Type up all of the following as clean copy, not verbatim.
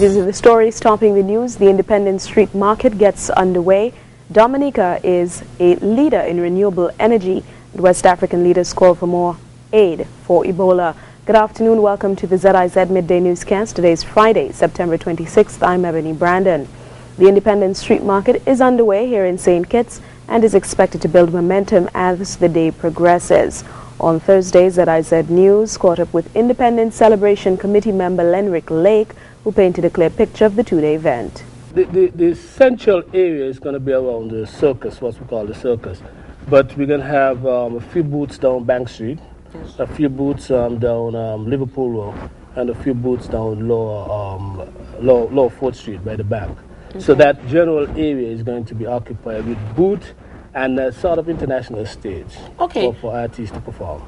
These are the stories topping the news. The Independent Street Market gets underway. Dominica is a leader in renewable energy. West African leaders call for more aid for Ebola. Good afternoon. Welcome to the ZIZ Midday newscast. Today is Friday, September 26th. I'm Ebony Brandon. The Independent Street Market is underway here in St. Kitts and is expected to build momentum as the day progresses. On Thursday, ZIZ News caught up with Independence Celebration Committee member Lenrick Lake, who painted a clear picture of the two-day event. The central area is going to be around the circus, what we call the circus. But we're going to have a few booths down Bank Street, a few booths down Liverpool Road, and a few booths down Lower 4th Street by the bank. Okay. So that general area is going to be occupied with booths and a sort of international stage for artists to perform.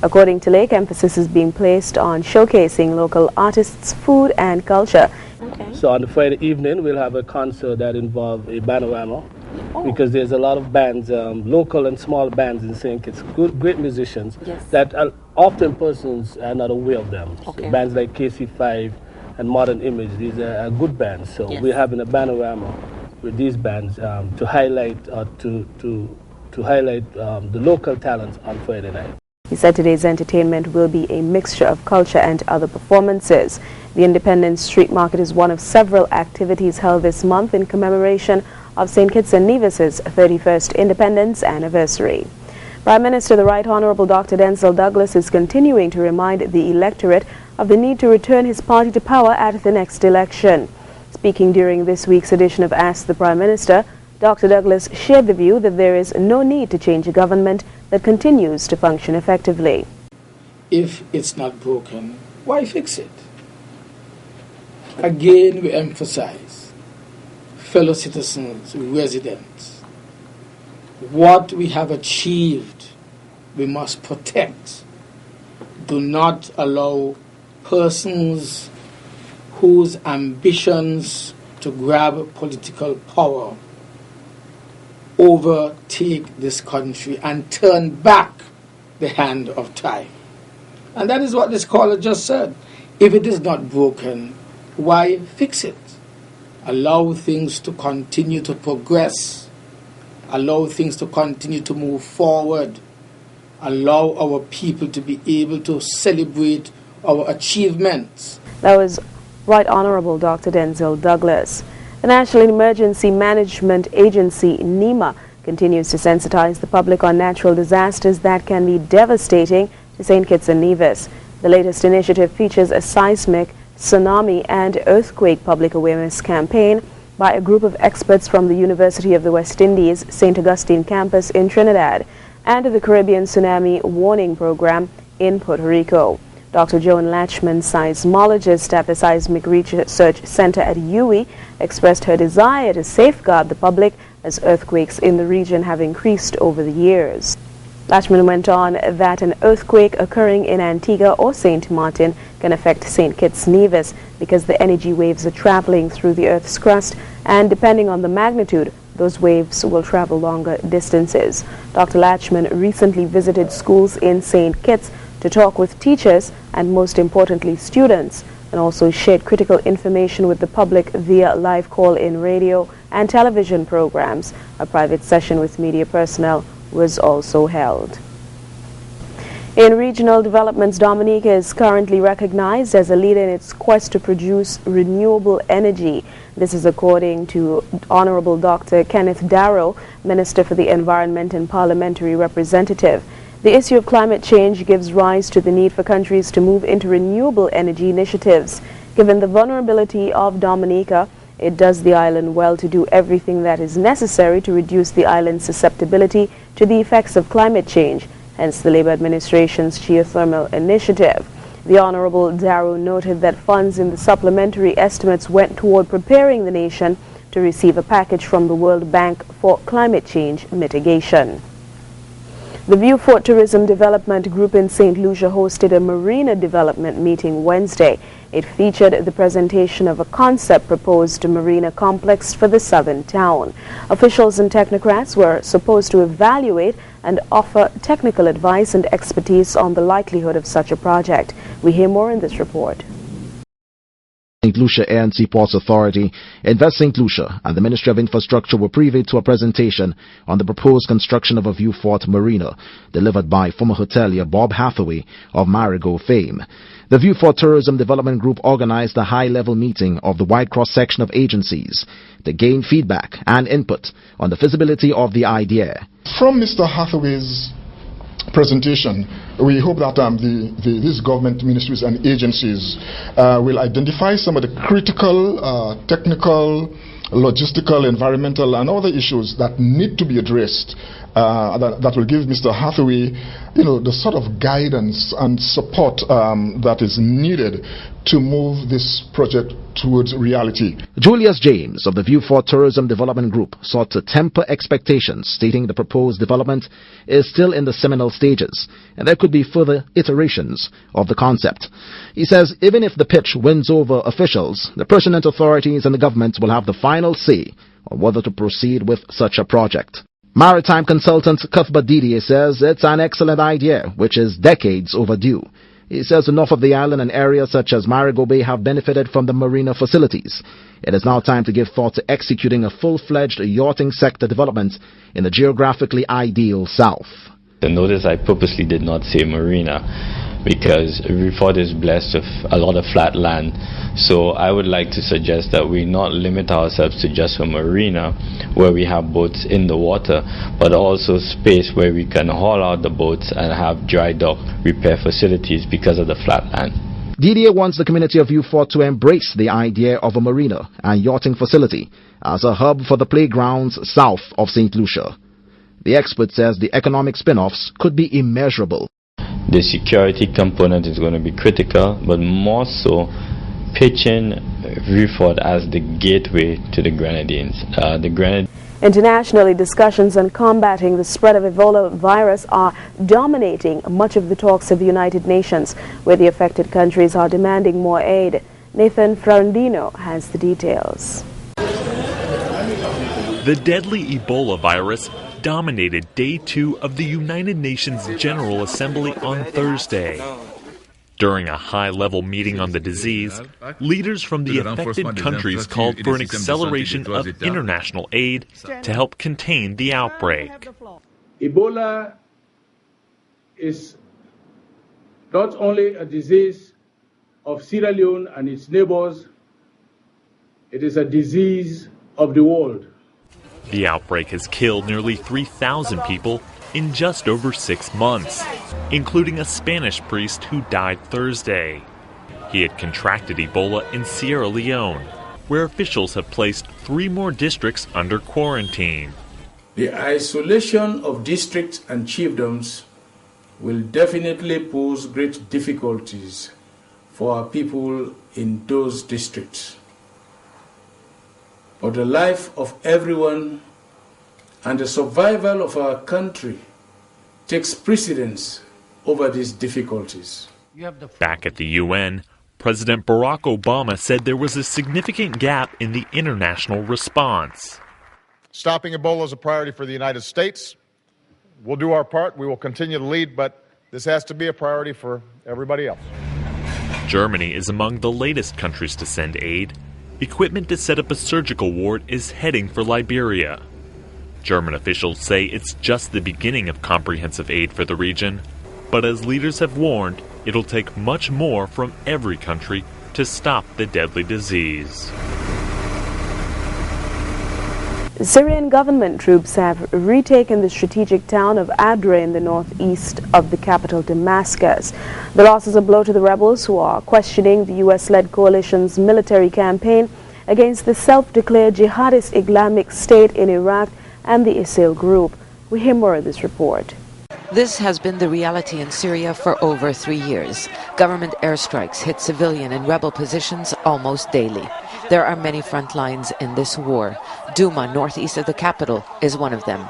According to Lake, emphasis is being placed on showcasing local artists' food and culture. Okay. So on the Friday evening, we'll have a concert that involves a panorama, because there's a lot of bands, local and small bands in St. Kitts, great musicians that often persons are not aware of them. Okay. So bands like KC5 and Modern Image, these are good bands. So we're having a panorama with these bands to highlight the local talents on Friday night. He said today's entertainment will be a mixture of culture and other performances. The Independent Street Market is one of several activities held this month in commemoration of St. Kitts and Nevis's 31st independence anniversary. Prime Minister the Right Honourable Dr. Denzel Douglas is continuing to remind the electorate of the need to return his party to power at the next election. Speaking during this week's edition of Ask the Prime Minister, Dr. Douglas shared the view that there is no need to change a government that continues to function effectively. If it's not broken, why fix it? Again, we emphasize, fellow citizens, residents, what we have achieved, we must protect. Do not allow persons whose ambitions to grab political power overtake this country and turn back the hand of time. And that is what this caller just said. If it is not broken, why fix it? Allow things to continue to progress. Allow things to continue to move forward. Allow our people to be able to celebrate our achievements. That was Right Honourable Dr. Denzel Douglas. The National Emergency Management Agency, NEMA, continues to sensitize the public on natural disasters that can be devastating to St. Kitts and Nevis. The latest initiative features a seismic, tsunami and earthquake public awareness campaign by a group of experts from the University of the West Indies, St. Augustine campus in Trinidad, and the Caribbean Tsunami Warning Program in Puerto Rico. Dr. Joan Latchman, seismologist at the Seismic Research Center at UWI, expressed her desire to safeguard the public as earthquakes in the region have increased over the years. Latchman went on that an earthquake occurring in Antigua or St. Martin can affect St. Kitts Nevis because the energy waves are traveling through the Earth's crust, and depending on the magnitude, those waves will travel longer distances. Dr. Latchman recently visited schools in St. Kitts to talk with teachers and, most importantly, students, and also shared critical information with the public via live call-in radio and television programs. A private session with media personnel was also held. In regional developments, Dominica is currently recognized as a leader in its quest to produce renewable energy. This is according to Honorable Dr. Kenneth Darrow, Minister for the Environment and Parliamentary Representative. The issue of climate change gives rise to the need for countries to move into renewable energy initiatives. Given the vulnerability of Dominica, it does the island well to do everything that is necessary to reduce the island's susceptibility to the effects of climate change, hence the Labour administration's geothermal initiative. The Honourable Darrow noted that funds in the supplementary estimates went toward preparing the nation to receive a package from the World Bank for climate change mitigation. The Viewfort Tourism Development Group in St. Lucia hosted a marina development meeting Wednesday. It featured the presentation of a concept proposed marina complex for the southern town. Officials and technocrats were supposed to evaluate and offer technical advice and expertise on the likelihood of such a project. We hear more in this report. St. Lucia Air and Seaports Authority, Invest St. Lucia, and the Ministry of Infrastructure were privy to a presentation on the proposed construction of a View Fort Marina, delivered by former hotelier Bob Hathaway of Marigot fame. The View Fort Tourism Development Group organized a high-level meeting of the wide cross-section of agencies to gain feedback and input on the feasibility of the idea. From Mr. Hathaway's presentation, we hope that these government ministries and agencies will identify some of the critical, technical, logistical, environmental, and other issues that need to be addressed. That will give Mr. Hathaway, the sort of guidance and support that is needed to move this project towards reality. Julius James of the View Fort Tourism Development Group sought to temper expectations, stating the proposed development is still in the seminal stages and there could be further iterations of the concept. He says even if the pitch wins over officials, the pertinent authorities and the government will have the final say on whether to proceed with such a project. Maritime consultant Cuthbert Didier says it's an excellent idea, which is decades overdue. He says enough of the island and areas such as Marigot Bay have benefited from the marina facilities. It is now time to give thought to executing a full-fledged yachting sector development in the geographically ideal south. Notice I purposely did not say marina because View Fort is blessed with a lot of flat land. So I would like to suggest that we not limit ourselves to just a marina where we have boats in the water, but also space where we can haul out the boats and have dry dock repair facilities because of the flat land. Didier wants the community of View Fort to embrace the idea of a marina and yachting facility as a hub for the playgrounds south of St. Lucia. The expert says the economic spin-offs could be immeasurable. The security component is going to be critical, but more so pitching View Fort as the gateway to the Grenadines. Internationally, discussions on combating the spread of Ebola virus are dominating much of the talks of the United Nations, where the affected countries are demanding more aid. Nathan Ferrandino has the details. The deadly Ebola virus dominated Day 2 of the United Nations General Assembly on Thursday. During a high-level meeting on the disease, leaders from the affected countries called for an acceleration of international aid to help contain the outbreak. Ebola is not only a disease of Sierra Leone and its neighbors, it is a disease of the world. The outbreak has killed nearly 3,000 people in just over 6 months, including a Spanish priest who died Thursday. He had contracted Ebola in Sierra Leone, where officials have placed 3 more districts under quarantine. The isolation of districts and chiefdoms will definitely pose great difficulties for our people in those districts. But the life of everyone and the survival of our country takes precedence over these difficulties. Back at the UN, President Barack Obama said there was a significant gap in the international response. Stopping Ebola is a priority for the United States. We'll do our part. We will continue to lead, but this has to be a priority for everybody else. Germany is among the latest countries to send aid. Equipment to set up a surgical ward is heading for Liberia. German officials say it's just the beginning of comprehensive aid for the region, but as leaders have warned, it'll take much more from every country to stop the deadly disease. Syrian government troops have retaken the strategic town of Adra in the northeast of the capital Damascus. The loss is a blow to the rebels who are questioning the U.S.-led coalition's military campaign against the self-declared jihadist Islamic State in Iraq and the ISIL group. We hear more of this report. This has been the reality in Syria for over 3 years. Government airstrikes hit civilian and rebel positions almost daily. There are many front lines in this war. Douma, northeast of the capital, is one of them.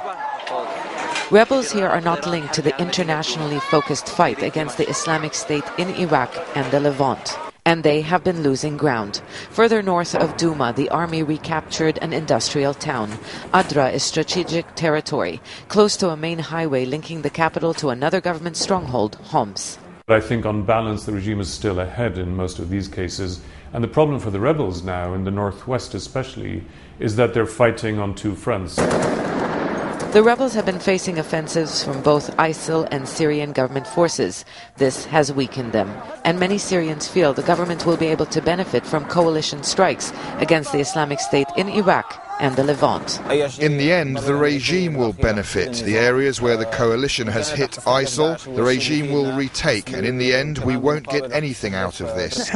Rebels here are not linked to the internationally focused fight against the Islamic State in Iraq and the Levant, and they have been losing ground. Further north of Douma, the army recaptured an industrial town. Adra is strategic territory, close to a main highway linking the capital to another government stronghold, Homs. I think on balance the regime is still ahead in most of these cases, And the problem for the rebels now, in the northwest especially, is that they're fighting on two fronts. The rebels have been facing offensives from both ISIL and Syrian government forces. This has weakened them, and many Syrians feel the government will be able to benefit from coalition strikes against the Islamic State in Iraq and the Levant. In the end, the regime will benefit. The areas where the coalition has hit ISIL, the regime will retake, and in the end, we won't get anything out of this.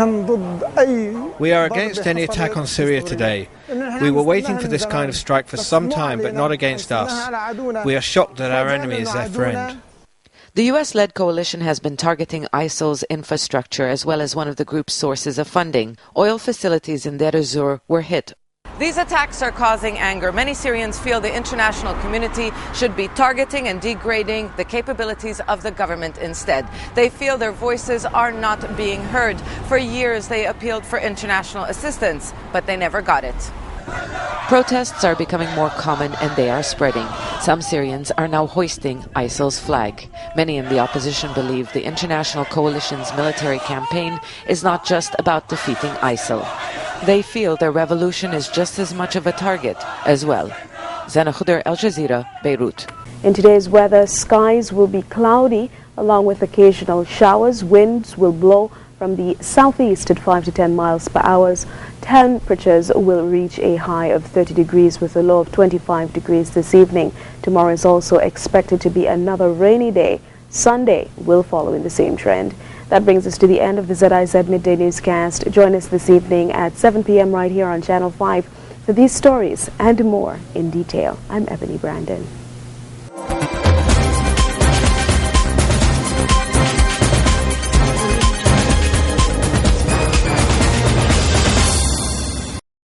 We are against any attack on Syria today. We were waiting for this kind of strike for some time, but not against us. We are shocked that our enemy is their friend. The US-led coalition has been targeting ISIL's infrastructure as well as one of the group's sources of funding. Oil facilities in Deir ez-Zor were hit. These attacks are causing anger. Many Syrians feel the international community should be targeting and degrading the capabilities of the government instead. They feel their voices are not being heard. For years they appealed for international assistance, but they never got it. Protests are becoming more common and they are spreading. Some Syrians are now hoisting ISIL's flag. Many in the opposition believe the international coalition's military campaign is not just about defeating ISIL. They feel their revolution is just as much of a target as well. Zana Khuder, Al Jazeera, Beirut. In today's weather, skies will be cloudy along with occasional showers. Winds will blow from the southeast at 5 to 10 miles per hour. Temperatures will reach a high of 30 degrees with a low of 25 degrees this evening. Tomorrow is also expected to be another rainy day. Sunday will follow in the same trend. That brings us to the end of the ZIZ Midday newscast. Join us this evening at 7 p.m. right here on Channel 5 for these stories and more in detail. I'm Ebony Brandon.